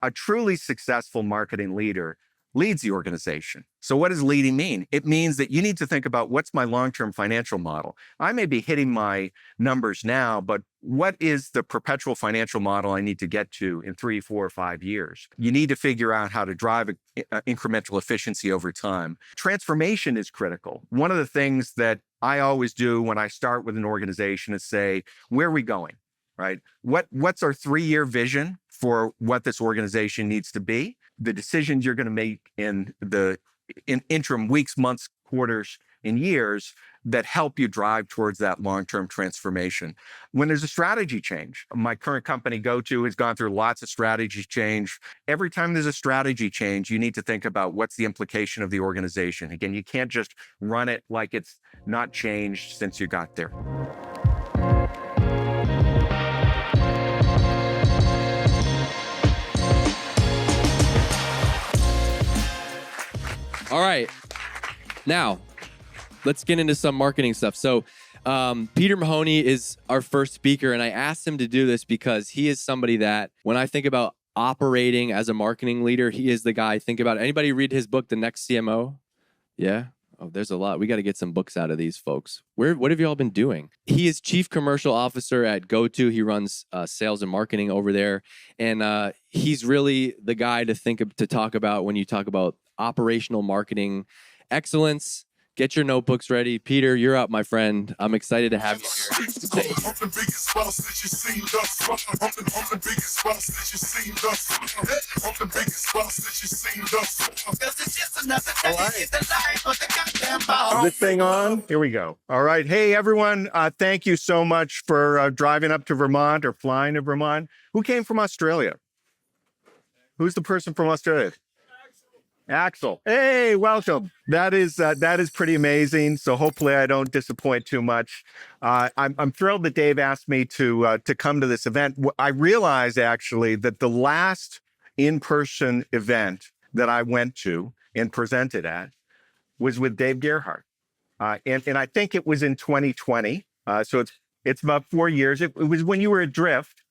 a truly successful marketing leader leads the organization. So what does leading mean? It means that you need to think about, what's my long-term financial model? I may be hitting my numbers now, but what is the perpetual financial model I need to get to in 3, 4, or 5 years? You need to figure out how to drive incremental efficiency over time. Transformation is critical. One of the things that I always do when I start with an organization is say, where are we going? Right? What's our 3-year vision for what this organization needs to be? The decisions you're going to make in interim weeks, months, quarters, and years that help you drive towards that long-term transformation. When there's a strategy change, my current company, GoTo, has gone through lots of strategy change. Every time there's a strategy change, you need to think about, what's the implication of the organization. Again, you can't just run it like it's not changed since you got there. All right, now let's get into some marketing stuff. So Peter Mahoney is our first speaker, and I asked him to do this because he is somebody that, when I think about operating as a marketing leader, he is the guy I think about. Anybody read his book, The Next CMO? Yeah? Oh, there's a lot. We got to get some books out of these folks. What have you all been doing? He is Chief Commercial Officer at GoTo. He runs sales and marketing over there. And he's really the guy to talk about when you talk about operational marketing excellence. Get your notebooks ready. Peter, you're up, my friend. I'm excited to have you here. Is this thing on? Here we go. All right. Hey, everyone. Thank you so much for driving up to Vermont or flying to Vermont. Who came from Australia? Who's the person from Australia? Axel. Hey, welcome. That is pretty amazing. So hopefully I don't disappoint too much. I'm thrilled that Dave asked me to come to this event. I realized actually that the last in-person event that I went to and presented at was with Dave Gerhardt. And I think it was in 2020. So it's about 4 years. It was when you were at Drift.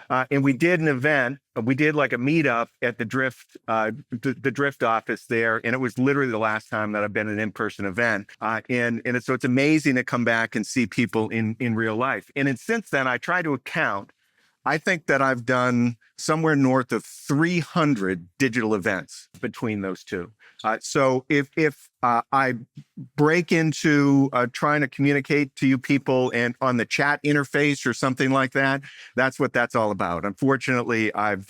And we did an event. We did like a meetup at the Drift, the Drift office there, and it was literally the last time that I've been at an in-person event. So it's amazing to come back and see people in real life. And since then, I try to count. I think that I've done somewhere north of 300 digital events between those two. So if I break into trying to communicate to you people and on the chat interface or something like that, that's what that's all about. Unfortunately, I'm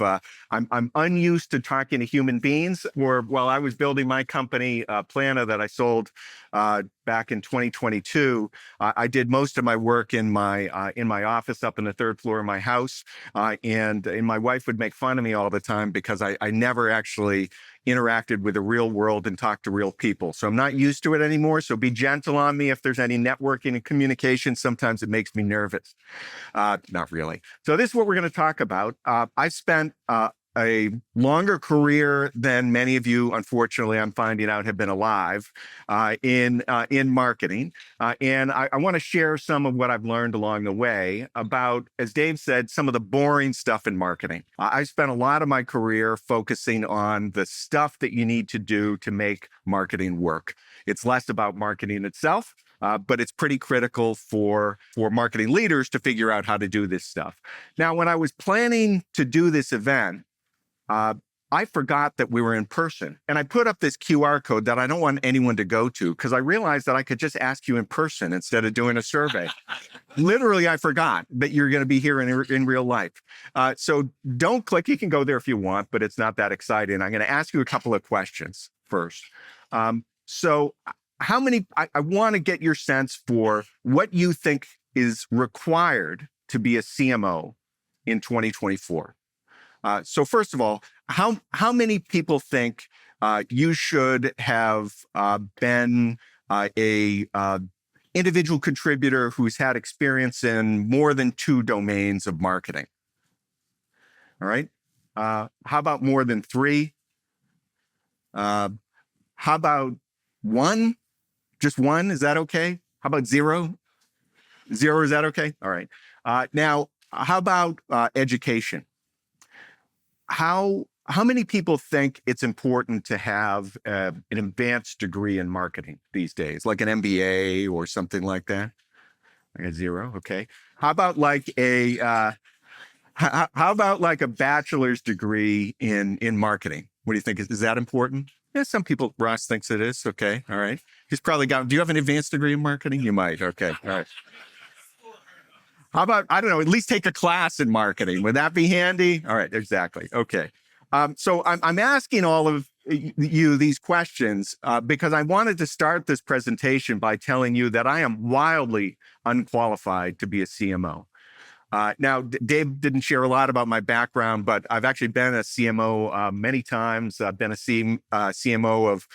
unused to talking to human beings. While I was building my company, Plana, that I sold back in 2022, I did most of my work in my office up in the 3rd floor of my house, and my wife would make fun of me all the time because I never actually interacted with the real world and talked to real people. So I'm not used to it anymore. So be gentle on me if there's any networking and communication. Sometimes it makes me nervous. Not really. So this is what we're going to talk about. I spent a longer career than many of you, unfortunately, I'm finding out, have been alive in marketing. And I want to share some of what I've learned along the way about, as Dave said, some of the boring stuff in marketing. I spent a lot of my career focusing on the stuff that you need to do to make marketing work. It's less about marketing itself. But it's pretty critical for marketing leaders to figure out how to do this stuff. Now, when I was planning to do this event, I forgot that we were in person. And I put up this QR code that I don't want anyone to go to because I realized that I could just ask you in person instead of doing a survey. Literally, I forgot that you're going to be here in real life. So don't click. You can go there if you want, but it's not that exciting. I'm going to ask you a couple of questions first. So how many, I want to get your sense for what you think is required to be a CMO in 2024. So first of all, how many people think you should have been a individual contributor who's had experience in more than 2 domains of marketing? All right. How about more than 3? How about 1? Just 1? Is that okay? How about 0? 0, is that okay? All right. Now, how about education? How How many people think it's important to have an advanced degree in marketing these days, like an MBA or something like that? I got 0. Okay. How about like how about like a bachelor's degree in marketing? What do you think? Is that important? Yeah, some people, Ross thinks it is. Okay. All right. He's probably got, do you have an advanced degree in marketing? You might. Okay. All right. How about, I don't know, at least take a class in marketing. Would that be handy? All right. Exactly. Okay. So I'm asking all of you these questions because I wanted to start this presentation by telling you that I am wildly unqualified to be a CMO. Now, Dave didn't share a lot about my background, but I've actually been a CMO many times. I've been a CMO of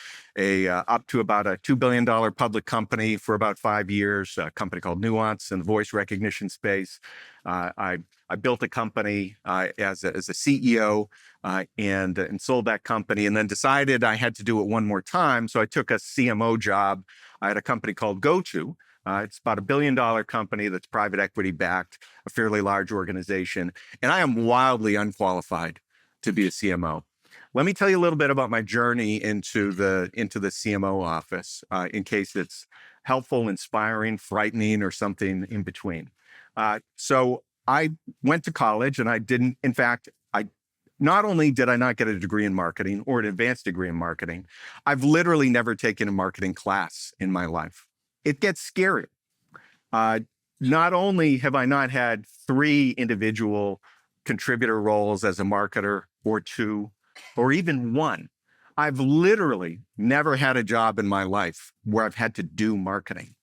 up to about a $2 billion public company for about 5 years, a company called Nuance in the voice recognition space. I built a company as a CEO and sold that company, and then decided I had to do it one more time. So I took a CMO job. I had a company called GoTo. It's about $1 billion company that's private equity backed, a fairly large organization. And I am wildly unqualified to be a CMO. Let me tell you a little bit about my journey into the CMO office, in case it's helpful, inspiring, frightening, or something in between. So I went to college, and I didn't, in fact, not only did I not get a degree in marketing or an advanced degree in marketing, I've literally never taken a marketing class in my life. It gets scary. Not only have I not had 3 individual contributor roles as a marketer, or 2, or even 1, I've literally never had a job in my life where I've had to do marketing.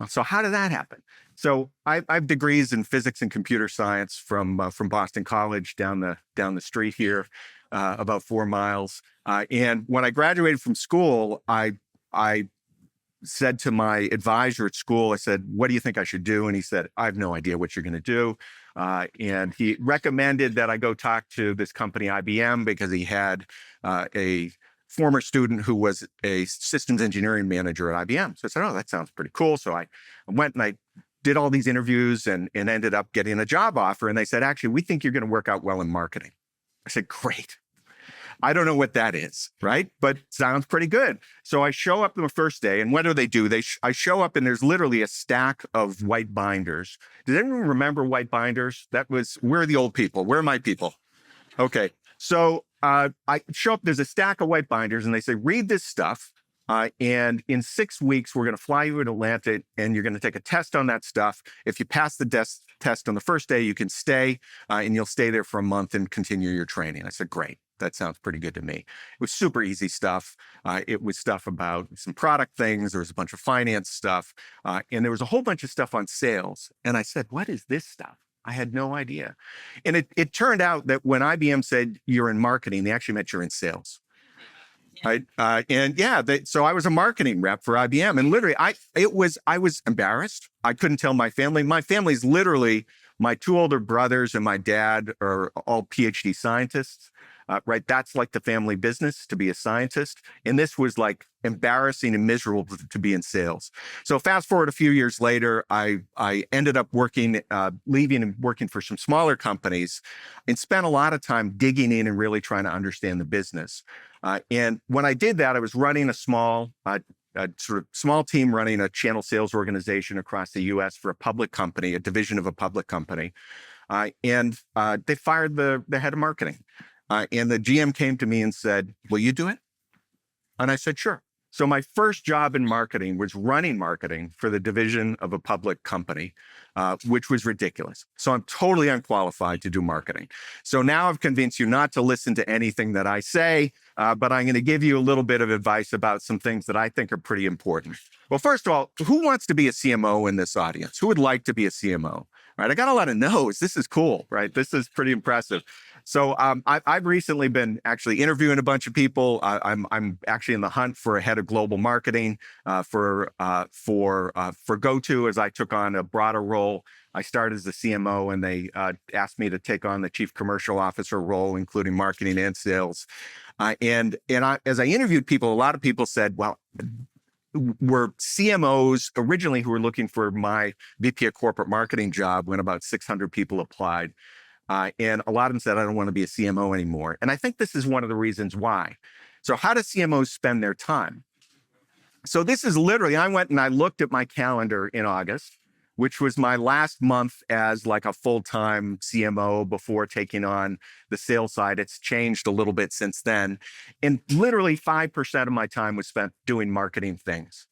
So how did that happen? So I have degrees in physics and computer science from Boston College down the street here, about 4 miles. And when I graduated from school, I said to my advisor at school, I said, "What do you think I should do?" And he said, "I have no idea what you're going to do." And he recommended that I go talk to this company, IBM, because he had a former student who was a systems engineering manager at IBM. So I said, "Oh, that sounds pretty cool." So I went and I did all these interviews and ended up getting a job offer. And they said, "Actually, we think you're going to work out well in marketing." I said, "Great. I don't know what that is, right? But sounds pretty good." So I show up on the first day, and what do? I show up, and there's literally a stack of white binders. Does anyone remember white binders? We're the old people. Where are my people? Okay. So I show up, there's a stack of white binders, and they say, "Read this stuff. And in 6 weeks, we're going to fly you to Atlanta, and you're going to take a test on that stuff. If you pass the test on the first day, you can stay, and you'll stay there for a month and continue your training." I said, "Great. That sounds pretty good to me." It was super easy stuff. It was stuff about some product things. There was a bunch of finance stuff. And there was a whole bunch of stuff on sales. And I said, "What is this stuff?" I had no idea. And it turned out that when IBM said you're in marketing, they actually meant you're in sales. Right. So I was a marketing rep for IBM. And literally, I was embarrassed. I couldn't tell my family. My family's literally, my 2 older brothers and my dad are all PhD scientists. Right. That's like the family business, to be a scientist. And this was like embarrassing and miserable to be in sales. So fast forward a few years later, I ended up leaving and working for some smaller companies, and spent a lot of time digging in and really trying to understand the business. And when I did that, I was running a small team, running a channel sales organization across the US for a public company, a division of a public company. And they fired the head of marketing. And the GM came to me and said, "Will you do it?" And I said, "Sure." So my first job in marketing was running marketing for the division of a public company, which was ridiculous. So I'm totally unqualified to do marketing. So now I've convinced you not to listen to anything that I say, but I'm going to give you a little bit of advice about some things that I think are pretty important. Well, first of all, who wants to be a CMO in this audience? Who would like to be a CMO? Right? I got a lot of no's. This is cool, right? This is pretty impressive. So I've recently been actually interviewing a bunch of people. I'm actually in the hunt for a head of global marketing for GoTo, as I took on a broader role. I started as a CMO, and they asked me to take on the chief commercial officer role, including marketing and sales. As I interviewed people, a lot of people said, "Well, were CMOs originally who were looking for my VP of corporate marketing job when about 600 people applied." And a lot of them said, I don't want to be a CMO anymore. And I think this is one of the reasons why. So how do CMOs spend their time? So this is literally, I went and I looked at my calendar in August, which was my last month as like a full-time CMO before taking on the sales side. It's changed a little bit since then. And literally 5% of my time was spent doing marketing things.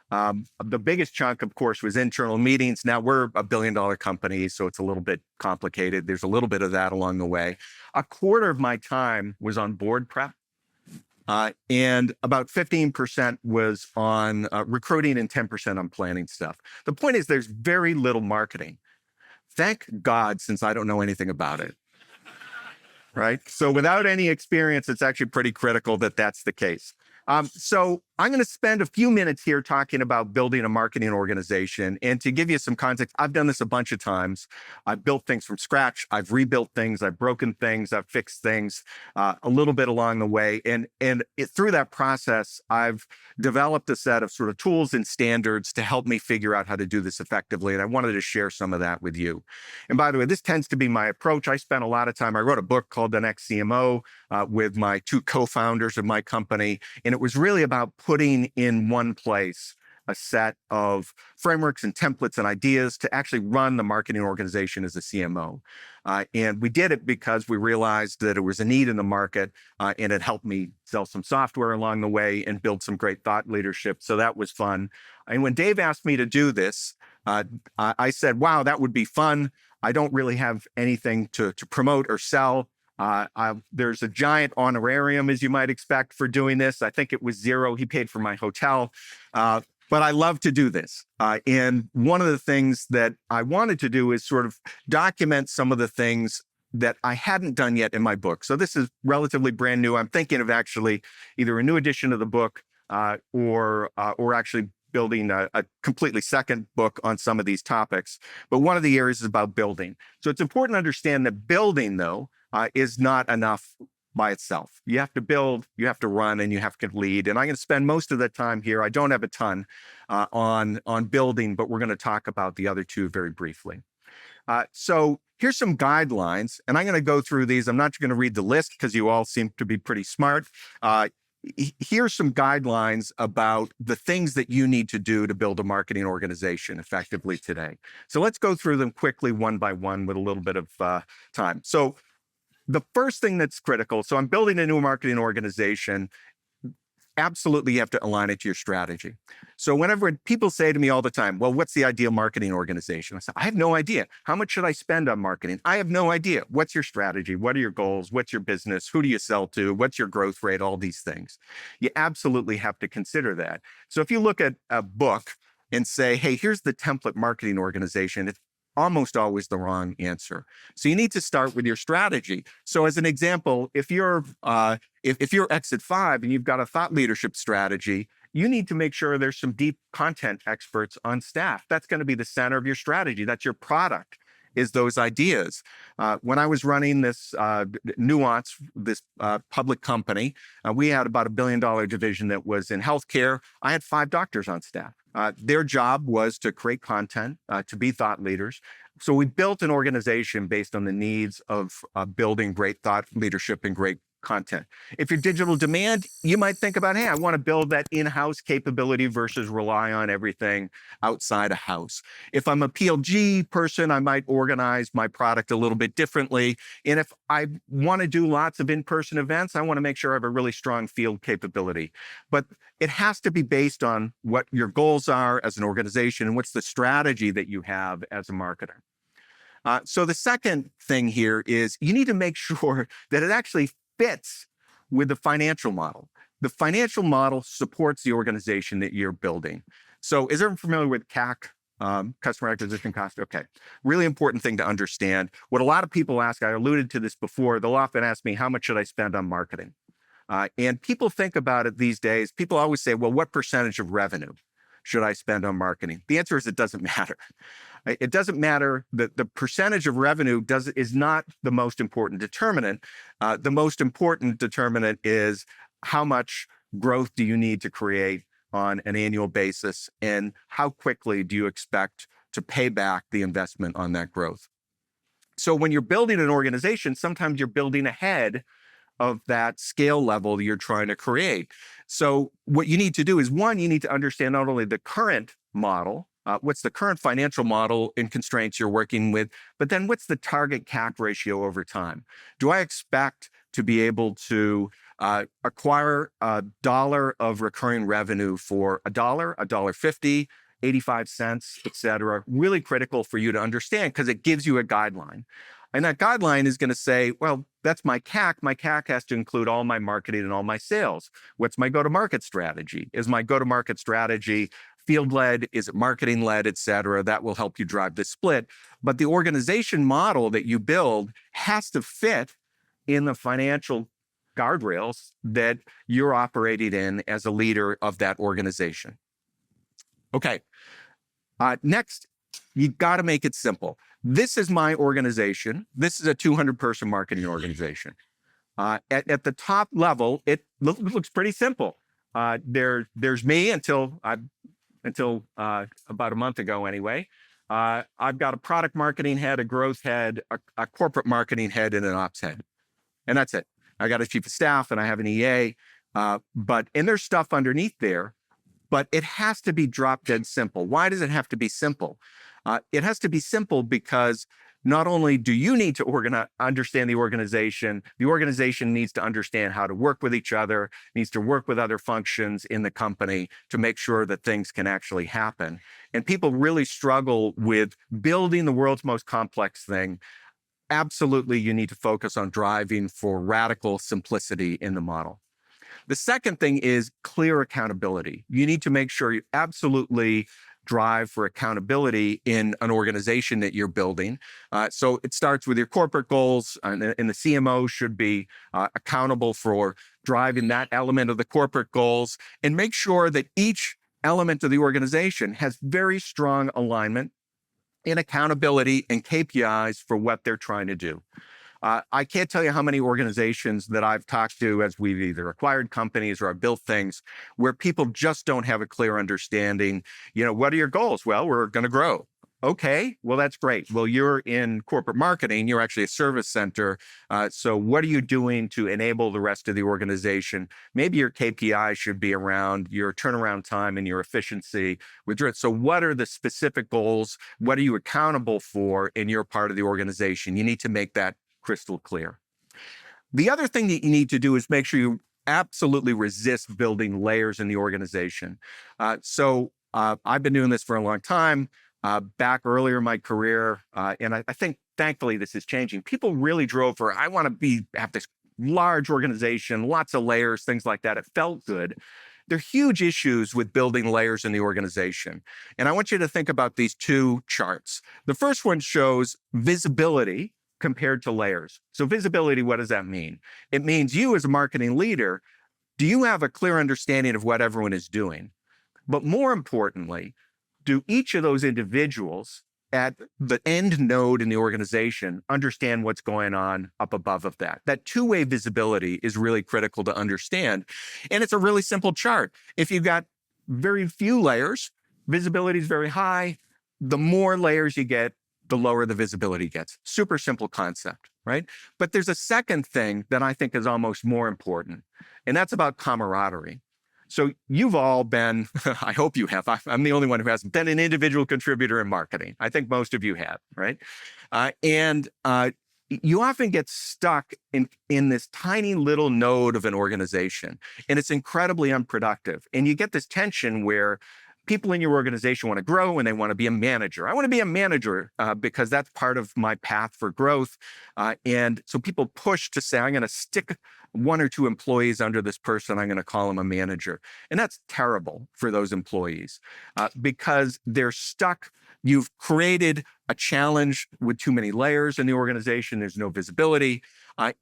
The biggest chunk, of course, was internal meetings. Now we're a billion-dollar company, so it's a little bit complicated. There's a little bit of that along the way. A quarter of my time was on board prep. And about 15% was on recruiting and 10% on planning stuff. The point is there's very little marketing. Thank God, since I don't know anything about it. Right? So without any experience, it's actually pretty critical that that's the case. So I'm going to spend a few minutes here talking about building a marketing organization. And to give you some context, I've done this a bunch of times. I've built things from scratch. I've rebuilt things. I've broken things. I've fixed things a little bit along the way. And through that process, I've developed a set of sort of tools and standards to help me figure out how to do this effectively. And I wanted to share some of that with you. And by the way, this tends to be my approach. I spent a lot of time. I wrote a book called The Next CMO with my two co-founders of my company. And it was really about putting in one place a set of frameworks and templates and ideas to actually run the marketing organization as a CMO. And we did it because we realized that it was a need in the market, and it helped me sell some software along the way and build some great thought leadership. So that was fun. And when Dave asked me to do this, I said, wow, that would be fun. I don't really have anything to promote or sell. There's a giant honorarium, as you might expect, for doing this. I think it was $0. He paid for my hotel. But I love to do this. And one of the things that I wanted to do is sort of document some of the things that I hadn't done yet in my book. So this is relatively brand new. I'm thinking of actually either a new edition of the book or actually building a completely second book on some of these topics. But one of the areas is about building. So it's important to understand that building, though, is not enough by itself. You have to build, you have to run, and you have to lead. And I'm going to spend most of the time here. I don't have a ton on building, but we're going to talk about the other two very briefly. So here's some guidelines, and I'm going to go through these. I'm not going to read the list because you all seem to be pretty smart. Here's some guidelines about the things that you need to do to build a marketing organization effectively today. So let's go through them quickly one by one with a little bit of time. So the first thing that's critical, so I'm building a new marketing organization. Absolutely, you have to align it to your strategy. So whenever people say to me all the time, well, what's the ideal marketing organization? I say, I have no idea. How much should I spend on marketing? I have no idea. What's your strategy? What are your goals? What's your business? Who do you sell to? What's your growth rate? All these things. You absolutely have to consider that. So if you look at a book and say, hey, here's the template marketing organization, it's almost always the wrong answer. So you need to start with your strategy. So as an example, if you're Exit 5 and you've got a thought leadership strategy, you need to make sure there's some deep content experts on staff. That's going to be the center of your strategy. That's your product, is those ideas. When I was running this Nuance, this public company, we had about $1 billion division that was in healthcare. I had 5 doctors on staff. Their job was to create content, to be thought leaders. So we built an organization based on the needs of building great thought leadership and great content. If you're digital demand, you might think about, hey, I want to build that in-house capability versus rely on everything outside a house. If I'm a PLG person, I might organize my product a little bit differently. And if I want to do lots of in-person events, I want to make sure I have a really strong field capability. But it has to be based on what your goals are as an organization and what's the strategy that you have as a marketer. So the second thing here is you need to make sure that it actually fits with the financial model. The financial model supports the organization that you're building. So is everyone familiar with CAC, customer acquisition cost? Okay, really important thing to understand. What a lot of people ask, I alluded to this before, they'll often ask me, how much should I spend on marketing? And people think about it these days. People always say, well, what percentage of revenue should I spend on marketing? The answer is it doesn't matter. It doesn't matter that the percentage of revenue is not the most important determinant. The most important determinant is how much growth do you need to create on an annual basis, and how quickly do you expect to pay back the investment on that growth? So when you're building an organization, sometimes you're building ahead of that scale level you're trying to create. So what you need to do is, one, you need to understand not only the current model, what's the current financial model and constraints you're working with, but then what's the target CAC ratio over time? Do I expect to be able to acquire $1 of recurring revenue for $1, $1.50, 85 cents, et cetera? Really critical for you to understand because it gives you a guideline. And that guideline is going to say, well, that's my CAC. My CAC has to include all my marketing and all my sales. What's my go-to-market strategy? Is my go-to-market strategy field-led? Is it marketing-led, et cetera? That will help you drive the split. But the organization model that you build has to fit in the financial guardrails that you're operating in as a leader of that organization. Okay. Next, you've got to make it simple. This is my organization. This is a 200-person marketing organization. At the top level, it looks pretty simple. There's me until about a month ago anyway. I've got a product marketing head, a growth head, a corporate marketing head, and an ops head. And that's it. I got a chief of staff and I have an EA. And there's stuff underneath there, but it has to be drop dead simple. Why does it have to be simple? It has to be simple because not only do you need to understand the organization needs to understand how to work with each other, needs to work with other functions in the company to make sure that things can actually happen. And people really struggle with building the world's most complex thing. Absolutely, you need to focus on driving for radical simplicity in the model. The second thing is clear accountability. You need to make sure you absolutely drive for accountability in an organization that you're building. So it starts with your corporate goals, and the CMO should be accountable for driving that element of the corporate goals, and make sure that each element of the organization has very strong alignment in accountability and KPIs for what they're trying to do. I can't tell you how many organizations that I've talked to as we've either acquired companies or I've built things where people just don't have a clear understanding. What are your goals? Well, we're going to grow. Okay, well, that's great. Well, you're in corporate marketing. You're actually a service center. So what are you doing to enable the rest of the organization? Maybe your KPI should be around your turnaround time and your efficiency. So what are the specific goals? What are you accountable for in your part of the organization? You need to make that crystal clear. The other thing that you need to do is make sure you absolutely resist building layers in the organization. I've been doing this for a long time. Back earlier in my career, and I think thankfully this is changing. People really drove for, I want to have this large organization, lots of layers, things like that. It felt good. There are huge issues with building layers in the organization. And I want you to think about these two charts. The first one shows visibility compared to layers. So visibility, what does that mean? It means you as a marketing leader, do you have a clear understanding of what everyone is doing? But more importantly, do each of those individuals at the end node in the organization understand what's going on up above of that? That two-way visibility is really critical to understand. And it's a really simple chart. If you've got very few layers, visibility is very high. The more layers you get, the lower the visibility gets. Super simple concept, right? But there's a second thing that I think is almost more important, and that's about camaraderie. So you've all been, I hope you have, I'm the only one who hasn't been an individual contributor in marketing. I think most of you have, right? You often get stuck in this tiny little node of an organization, and it's incredibly unproductive. And you get this tension where people in your organization want to grow and they want to be a manager. I want to be a manager because that's part of my path for growth. And so people push to say, I'm going to stick one or two employees under this person. I'm going to call him a manager. And that's terrible for those employees because they're stuck. You've created a challenge with too many layers in the organization. There's no visibility.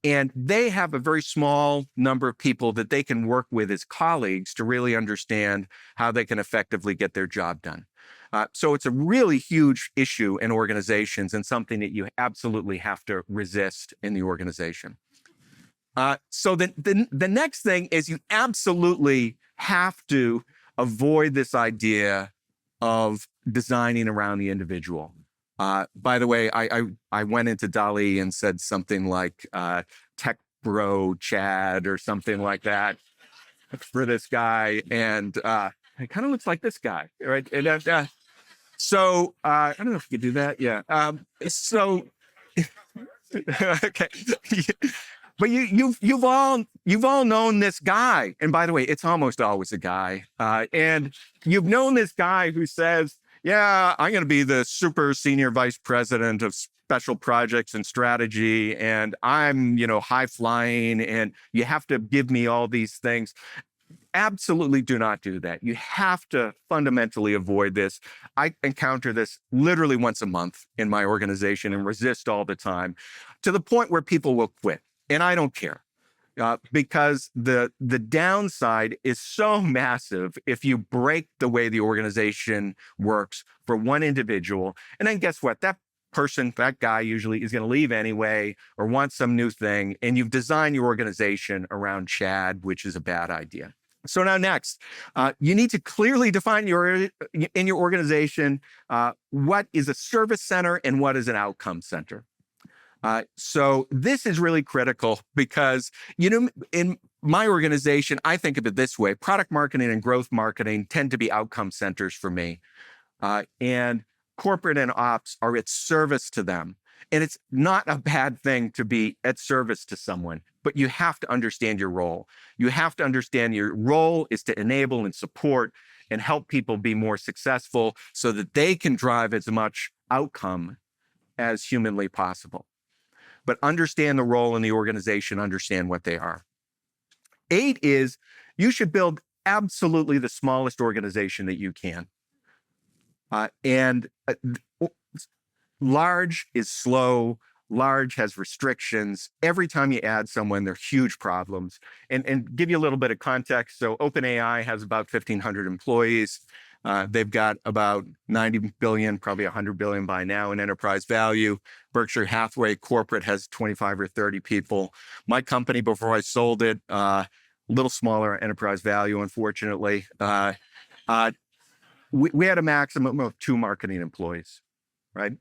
And they have a very small number of people that they can work with as colleagues to really understand how they can effectively get their job done. So it's a really huge issue in organizations and something that you absolutely have to resist in the organization. So the next thing is you absolutely have to avoid this idea of designing around the individual. By the way, I went into Dali and said something like tech bro Chad or something like that for this guy. And it kind of looks like this guy, right? And so I don't know if you could do that. Yeah. So okay. But you've all known this guy, and by the way, it's almost always a guy. And you've known this guy who says, "Yeah, I'm going to be the super senior vice president of special projects and strategy, and I'm high flying, and you have to give me all these things." Absolutely do not do that. You have to fundamentally avoid this. I encounter this literally once a month in my organization and resist all the time to the point where people will quit. And I don't care because the downside is so massive if you break the way the organization works for one individual. And then guess what? That person, that guy usually is going to leave anyway or want some new thing. And you've designed your organization around Chad, which is a bad idea. So now next, you need to clearly define in your organization what is a service center and what is an outcome center. So this is really critical because, in my organization, I think of it this way. Product marketing and growth marketing tend to be outcome centers for me. And corporate and ops are at service to them. And it's not a bad thing to be at service to someone, but you have to understand your role. You have to understand your role is to enable and support and help people be more successful so that they can drive as much outcome as humanly possible. But understand the role in the organization, understand what they are. 8 is you should build absolutely the smallest organization that you can. Large is slow. Large has restrictions. Every time you add someone, there are huge problems. And give you a little bit of context. So OpenAI has about 1,500 employees. They've got about 90 billion, probably 100 billion by now in enterprise value. Berkshire Hathaway corporate has 25 or 30 people. My company, before I sold it, a little smaller enterprise value, unfortunately. We had a maximum of 2 marketing employees, right?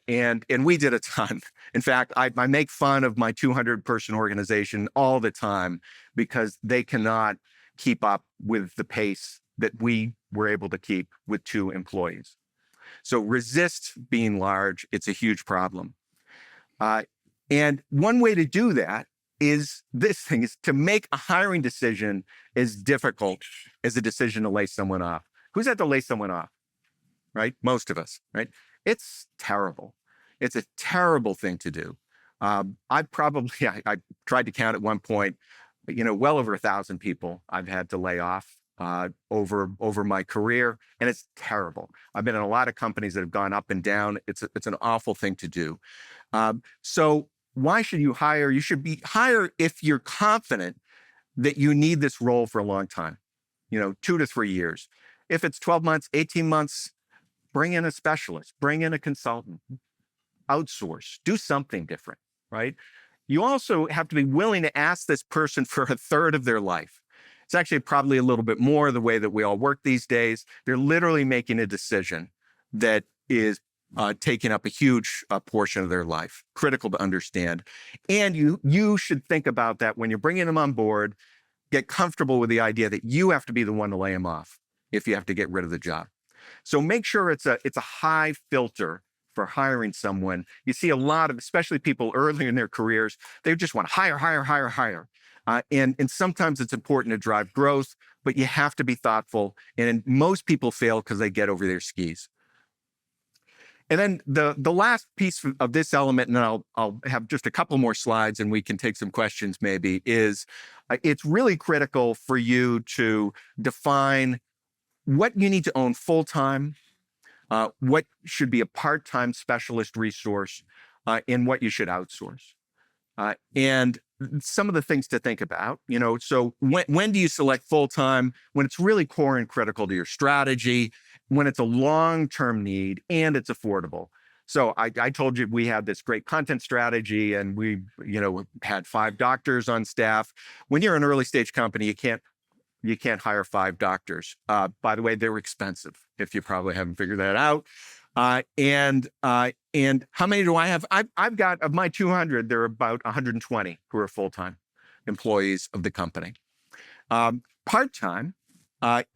And we did a ton. In fact, I make fun of my 200-person organization all the time because they cannot keep up with the pace that we were able to keep with 2 employees. So resist being large. It's a huge problem. And one way to do that is to make a hiring decision as difficult as a decision to lay someone off. Who's had to lay someone off? Right? Most of us, right? It's terrible. It's a terrible thing to do. I tried to count at one point, well over 1,000 people I've had to lay off over my career, and it's terrible. I've been in a lot of companies that have gone up and down. It's an awful thing to do. So why should you hire? You should hire if you're confident that you need this role for a long time, 2 to 3 years. If it's 12 months, 18 months, bring in a specialist, bring in a consultant, outsource, do something different, right? You also have to be willing to ask this person for a third of their life. It's actually probably a little bit more the way that we all work these days. They're literally making a decision that is taking up a huge portion of their life. Critical to understand. And you should think about that when you're bringing them on board. Get comfortable with the idea that you have to be the one to lay them off if you have to get rid of the job. So make sure it's a high filter for hiring someone. You see a lot of, especially people early in their careers, they just want to hire. And sometimes it's important to drive growth, but you have to be thoughtful. And most people fail because they get over their skis. And then the last piece of this element, and then I'll have just a couple more slides and we can take some questions maybe, is it's really critical for you to define what you need to own full-time, what should be a part-time specialist resource, and what you should outsource. And some of the things to think about, so when do you select full-time? When it's really core and critical to your strategy, when it's a long-term need and it's affordable. So I told you we had this great content strategy and we, had 5 doctors on staff. When you're an early stage company, you can't hire 5 doctors. By the way, they're expensive, if you probably haven't figured that out. And how many do I have? I've got, of my 200, there are about 120 who are full-time employees of the company. Part-time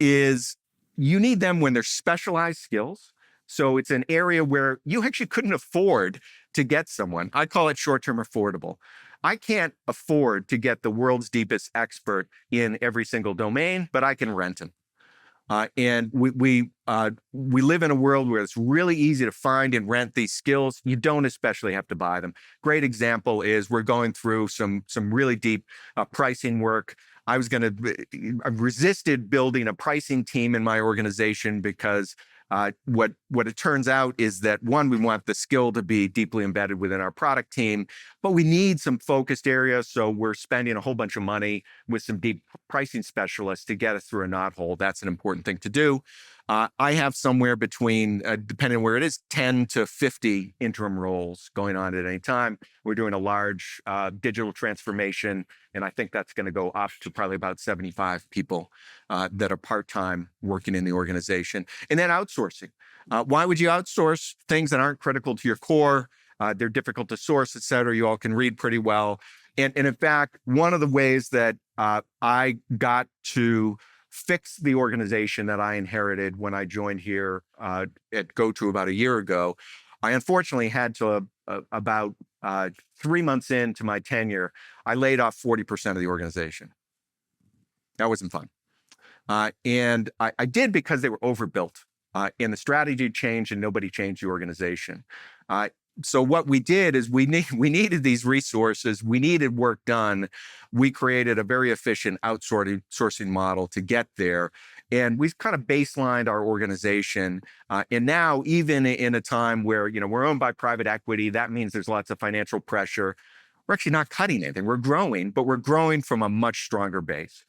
is you need them when they're specialized skills. So it's an area where you actually couldn't afford to get someone. I call it short-term affordable. I can't afford to get the world's deepest expert in every single domain, but I can rent him. And we live in a world where it's really easy to find and rent these skills. You don't especially have to buy them. Great example is we're going through some really deep pricing work. I resisted building a pricing team in my organization because what it turns out is that, one, we want the skill to be deeply embedded within our product team, but we need some focused areas. So we're spending a whole bunch of money with some deep pricing specialists to get us through a knothole. That's an important thing to do. I have somewhere between, depending on where it is, 10 to 50 interim roles going on at any time. We're doing a large digital transformation, and I think that's going to go up to probably about 75 people that are part-time working in the organization. And then outsourcing. Why would you outsource things that aren't critical to your core? They're difficult to source, et cetera. You all can read pretty well. And in fact, one of the ways that I got to fix the organization that I inherited when I joined here at GoTo about a year ago, I unfortunately had to, about 3 months into my tenure, I laid off 40% of the organization. That wasn't fun. And I did because they were overbuilt. And the strategy changed and nobody changed the organization. So what we did is we needed these resources. We needed work done. We created a very efficient outsourcing model to get there. And we've kind of baselined our organization. And now, even in a time where, we're owned by private equity, that means there's lots of financial pressure. We're actually not cutting anything. We're growing, but we're growing from a much stronger base.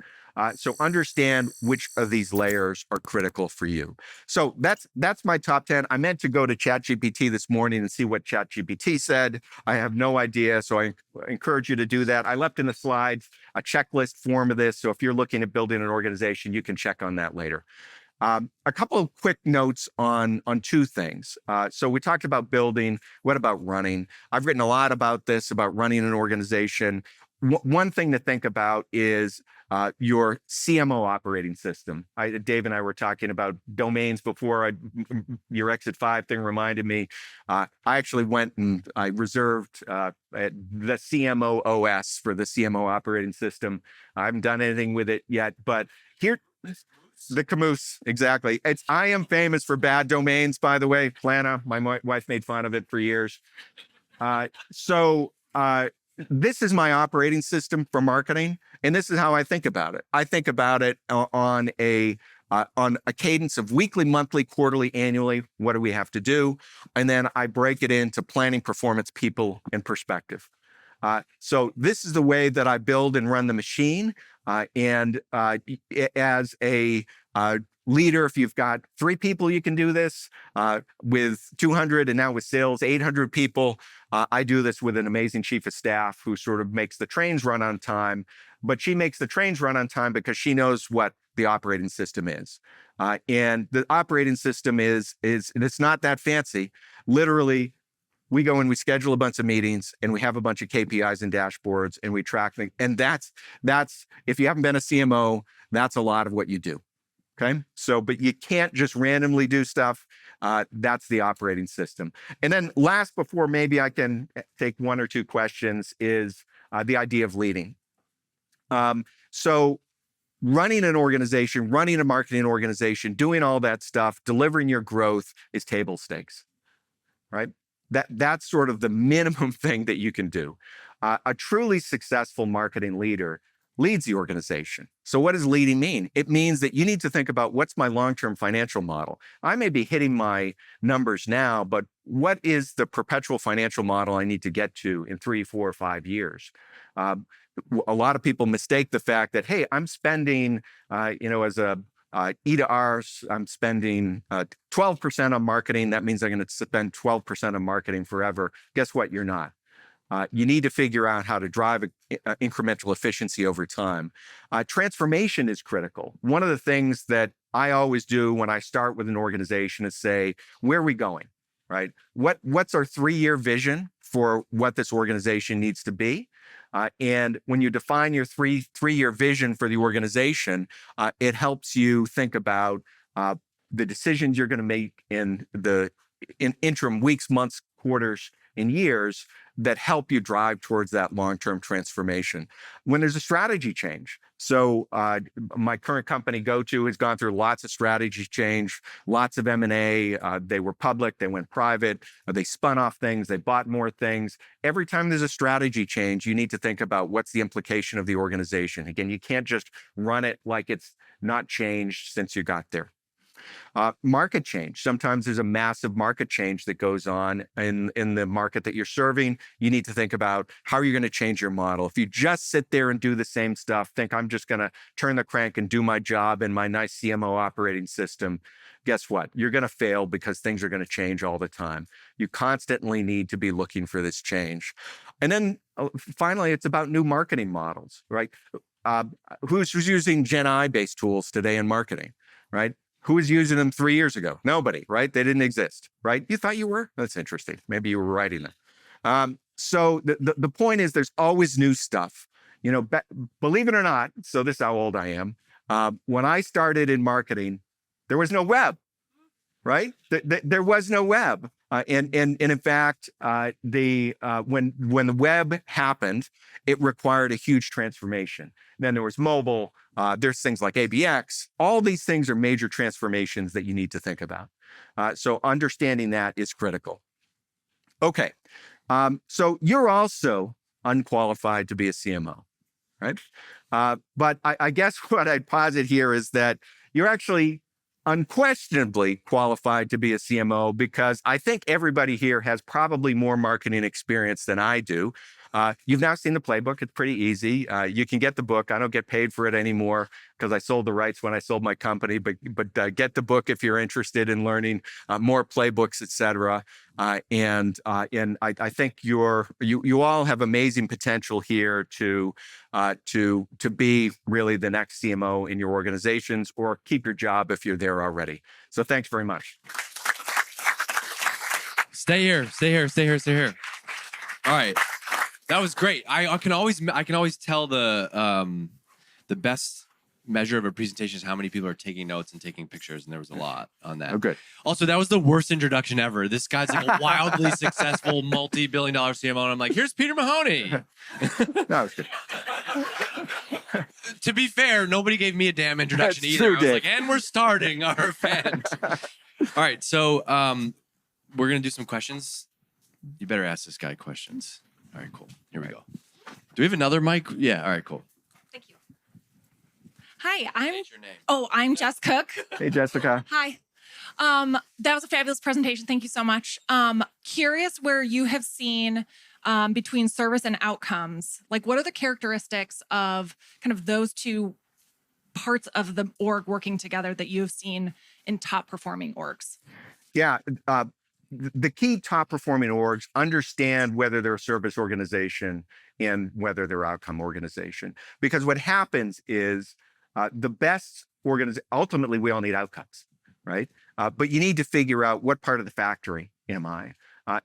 So understand which of these layers are critical for you. So that's my top 10. I meant to go to ChatGPT this morning and see what ChatGPT said. I have no idea, so I encourage you to do that. I left in the slides a checklist form of this, so if you're looking at building an organization, you can check on that later. A couple of quick notes on two things. So we talked about building. What about running? I've written a lot about this, about running an organization. One thing to think about is your CMO operating system. Dave and I were talking about domains before. Your Exit 5 thing reminded me. I actually went and I reserved the CMO OS for the CMO operating system. I haven't done anything with it yet, but here, the camoose, exactly. I am famous for bad domains, by the way. Plana, my wife made fun of it for years. This is my operating system for marketing, and this is how I think about it. I think about it on a cadence of weekly, monthly, quarterly, annually. What do we have to do? And then I break it into planning, performance, people, and perspective. So this is the way that I build and run the machine. And as a leader, if you've got 3 people, you can do this. With 200 and now with sales, 800 people, I do this with an amazing chief of staff who sort of makes the trains run on time. But she makes the trains run on time because she knows what the operating system is. And the operating system is it's not that fancy. Literally, we go and we schedule a bunch of meetings and we have a bunch of KPIs and dashboards and we track things. And that's if you haven't been a CMO, that's a lot of what you do. Okay. So, but you can't just randomly do stuff. That's the operating system. And then last, before maybe I can take 1 or 2 questions, is the idea of leading. So running an organization, running a marketing organization, doing all that stuff, delivering your growth is table stakes, right? That's sort of the minimum thing that you can do. A truly successful marketing leader leads the organization. So what does leading mean? It means that you need to think about, what's my long-term financial model? I may be hitting my numbers now, but what is the perpetual financial model I need to get to in 3, 4, 5 years? A lot of people mistake the fact that, hey, I'm spending, as a E to R's, I'm spending 12% on marketing. That means I'm going to spend 12% on marketing forever. Guess what? You're not. You need to figure out how to drive incremental efficiency over time. Transformation is critical. One of the things that I always do when I start with an organization is say, where are we going? right? What's our 3-year vision for what this organization needs to be? And when you define your three-year vision for the organization, it helps you think about the decisions you're going to make in the interim weeks, months, quarters, and years that help you drive towards that long-term transformation. When there's a strategy change, so my current company, GoTo, has gone through lots of strategy change, lots of M&A. They were public, they went private, they spun off things, they bought more things. Every time there's a strategy change, you need to think about what's the implication of the organization. Again, you can't just run it like it's not changed since you got there. Market change. Sometimes there's a massive market change that goes on in the market that you're serving. You need to think about how are you going to change your model. If you just sit there and do the same stuff, think I'm just going to turn the crank and do my job in my nice CMO operating system, guess what? You're going to fail because things are going to change all the time. You constantly need to be looking for this change. And then finally, it's about new marketing models, right? Who's using Gen I-based tools today in marketing, right? Who was using them 3 years ago? Nobody, right? They didn't exist, right? You thought you were? That's interesting. Maybe you were writing them. So the point is there's always new stuff. You know, believe it or not, so this is how old I am. When I started in marketing, there was no web, right? There was no web. And in fact, when the web happened, it required a huge transformation. Then there was mobile. There's things like ABX. All these things are major transformations that you need to think about. So understanding that is critical. Okay. So you're also unqualified to be a CMO, right? But I guess what I'd posit here is that you're actually unquestionably qualified to be a CMO because I think everybody here has probably more marketing experience than I do. You've now seen the playbook. It's pretty easy. You can get the book. I don't get paid for it anymore because I sold the rights when I sold my company, but get the book if you're interested in learning more playbooks, et cetera. And I think you all have amazing potential here to be really the next CMO in your organizations or keep your job if you're there already. So thanks very much. Stay here. All right. That was great. I can always tell the best measure of a presentation is how many people are taking notes and taking pictures, and there was a lot on that. Oh, good. Also, that was the worst introduction ever. This guy's like a wildly successful multi-billion-dollar CMO, and I'm like, here's Peter Mahoney. That was good. To be fair, nobody gave me a damn introduction That's either. true, I was Dick. like, and we're starting our event. All right, so we're gonna do some questions. You better ask this guy questions. All right, cool. Here we go. Do we have another mic? Yeah. All right, cool. Thank you. Hi, I'm. State your name. I'm Jess Cook. Hey, Jessica. Hi. That was a fabulous presentation. Thank you so much. Curious where you have seen between service and outcomes. Like, what are the characteristics of kind of those two parts of the org working together that you have seen in top performing orgs? Yeah. The key top performing orgs understand whether they're a service organization and whether they're outcome organization. Because what happens is the best organization, ultimately we all need outcomes, right? But you need to figure out what part of the factory am I?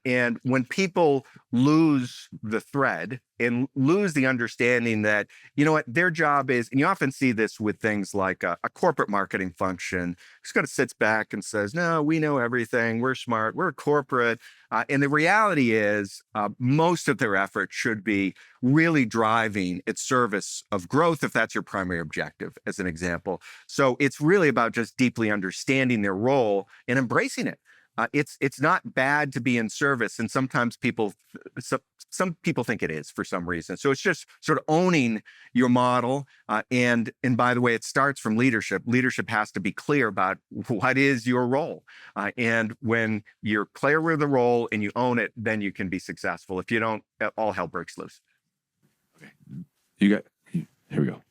And when people lose the thread and lose the understanding that, you know what, their job is, and you often see this with things like a corporate marketing function, just kind of sits back and says, no, we know everything. We're smart. We're corporate. And the reality is most of their effort should be really driving its service of growth, if that's your primary objective, as an example. So it's really about just deeply understanding their role and embracing it. It's not bad to be in service, and sometimes some people think it is for some reason. So it's just sort of owning your model, and by the way, it starts from leadership. Leadership has to be clear about what is your role, and when you're clear with the role and you own it, then you can be successful. If you don't, all hell breaks loose. Okay, here we go.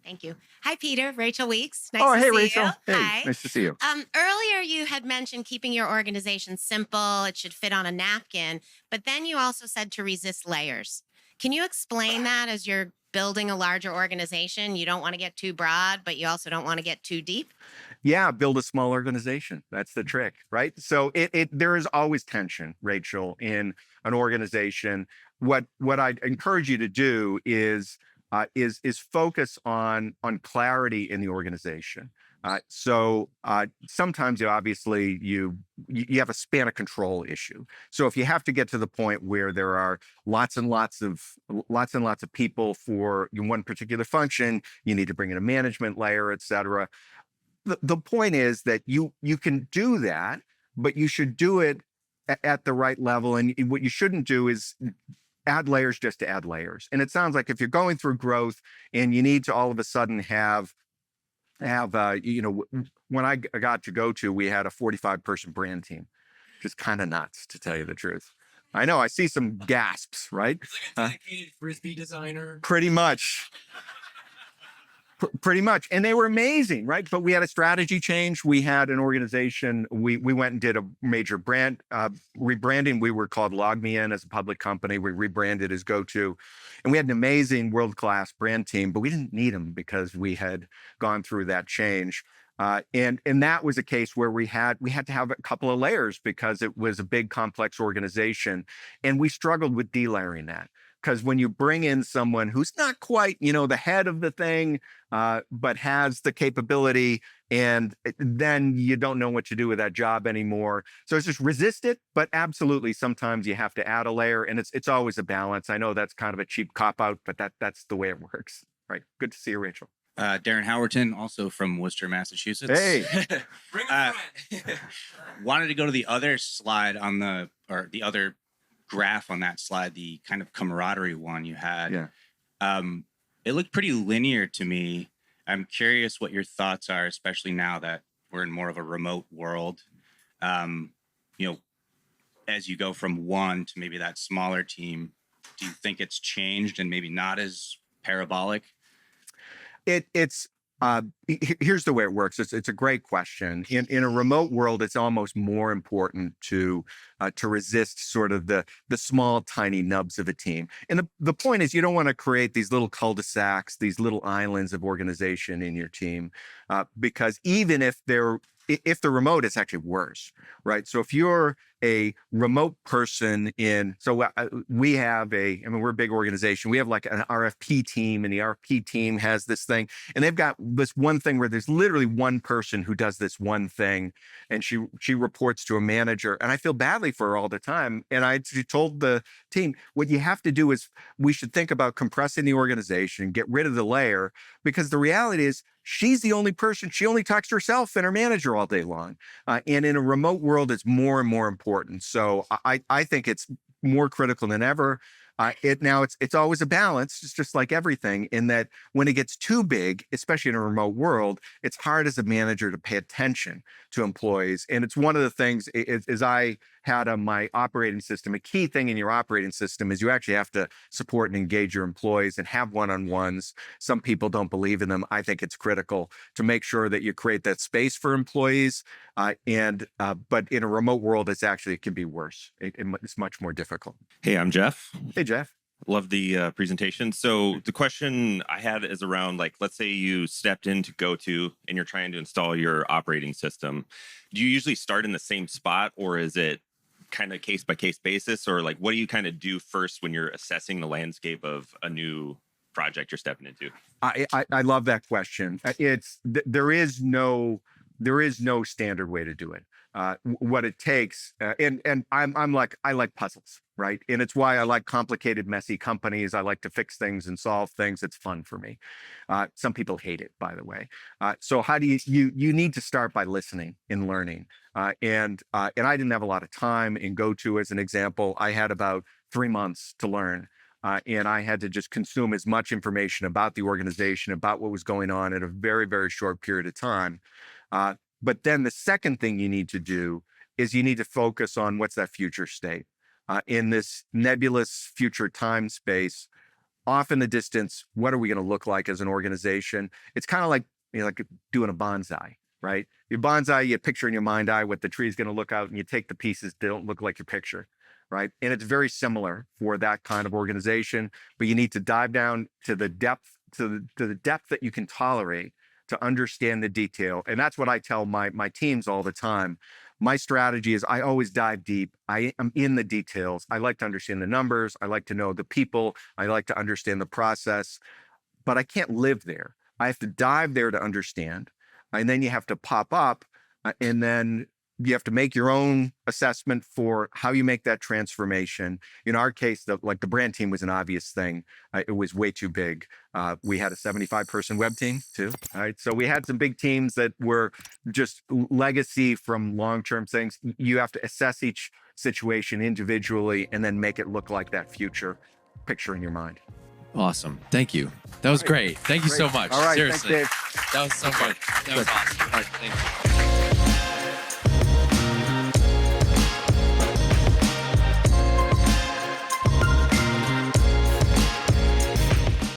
Thank you. Hi, Peter. Rachel Weeks. Nice Oh, to hey, see Rachel. you. Hey, Hi. nice to see you. Earlier, you had mentioned keeping your organization simple. It should fit on a napkin. But then you also said to resist layers. Can you explain that as you're building a larger organization? You don't want to get too broad, but you also don't want to get too deep? Yeah, build a small organization. That's the trick, right? So there is always tension, Rachel, in an organization. What I'd encourage you to do is focus on clarity in the organization. Sometimes you have a span of control issue. So if you have to get to the point where there are lots and lots of people for one particular function, you need to bring in a management layer, et cetera. The point is that you can do that, but you should do it at the right level. And what you shouldn't do is add layers just to add layers. And it sounds like if you're going through growth and you need to all of a sudden have when I got to GoTo, we had a 45-person brand team, which is kind of nuts, to tell you the truth. I know, I see some gasps, right? It's like a dedicated frisbee designer. Pretty much. Pretty much. And they were amazing, right? But we had a strategy change. We had an organization. We went and did a major brand rebranding. We were called Log Me In as a public company. We rebranded as GoTo. And we had an amazing world-class brand team, but we didn't need them because we had gone through that change. And that was a case where we had to have a couple of layers because it was a big, complex organization. And we struggled with delayering that. Because when you bring in someone who's not quite, the head of the thing, but has the capability, and then you don't know what to do with that job anymore. So it's just resist it, but absolutely, sometimes you have to add a layer, and it's always a balance. I know that's kind of a cheap cop-out, but that's the way it works. Right. Good to see you, Rachel. Darren Howerton, also from Worcester, Massachusetts. Hey. Bring a friend. Wanted to go to the other slide the other graph on that slide, the kind of camaraderie one you had. Yeah. It looked pretty linear to me. I'm curious what your thoughts are, especially now that we're in more of a remote world. As you go from one to maybe that smaller team, do you think it's changed and maybe not as parabolic? Here's the way it works. It's a great question. In a remote world, it's almost more important to resist sort of the small, tiny nubs of a team. And the point is, you don't want to create these little cul-de-sacs, these little islands of organization in your team, because even if they're remote, it's actually worse, right? So if you're a remote person we're a big organization. We have like an RFP team, and the RFP team has this thing, and they've got this one thing where there's literally one person who does this one thing, and she reports to a manager, and I feel badly for her all the time. And I told the team, what you have to do is we should think about compressing the organization, get rid of the layer, because the reality is she's the only person. She only talks to herself and her manager all day long. And in a remote world, it's more and more important. So I think it's more critical than ever. It's always a balance. It's just like everything, in that when it gets too big, especially in a remote world, it's hard as a manager to pay attention to employees. And it's one of the things is I had on my operating system, a key thing in your operating system is you actually have to support and engage your employees and have one-on-ones. Some people don't believe in them. I think it's critical to make sure that you create that space for employees. But in a remote world, it can be worse. It's much more difficult. Hey, I'm Jeff. Hey, Jeff. Love the presentation. So the question I had is around, let's say you stepped into GoTo and you're trying to install your operating system. Do you usually start in the same spot, or is it kind of case by case basis, or what do you kind of do first when you're assessing the landscape of a new project you're stepping into? I love that question. There is no standard way to do it. What it takes, and I like puzzles, right? And it's why I like complicated, messy companies. I like to fix things and solve things. It's fun for me. Some people hate it, by the way. So how do you need to start by listening and learning. And I didn't have a lot of time in GoTo, as an example. I had about 3 months to learn. And I had to just consume as much information about the organization, about what was going on in a very, very short period of time. But then the second thing you need to do is you need to focus on what's that future state. In this nebulous future time space, off in the distance, what are we going to look like as an organization? It's kind of like doing a bonsai, right? Your bonsai, you picture in your mind's eye what the tree is going to look out, and you take the pieces that don't look like your picture, right? And it's very similar for that kind of organization, but you need to dive down to the depth, to the depth that you can tolerate, to understand the detail. And that's what I tell my teams all the time. My strategy is I always dive deep. I am in the details. I like to understand the numbers. I like to know the people. I like to understand the process, but I can't live there. I have to dive there to understand. And then you have to pop up and then you have to make your own assessment for how you make that transformation. In our case, the brand team was an obvious thing. It was way too big. We had a 75-person web team too. All right, so we had some big teams that were just legacy from long-term things. You have to assess each situation individually and then make it look like that future picture in your mind. Awesome. Thank you. That was great. Thank you so much. All right, Seriously. thanks, Dave. That was so much. That was awesome. All right, thank you.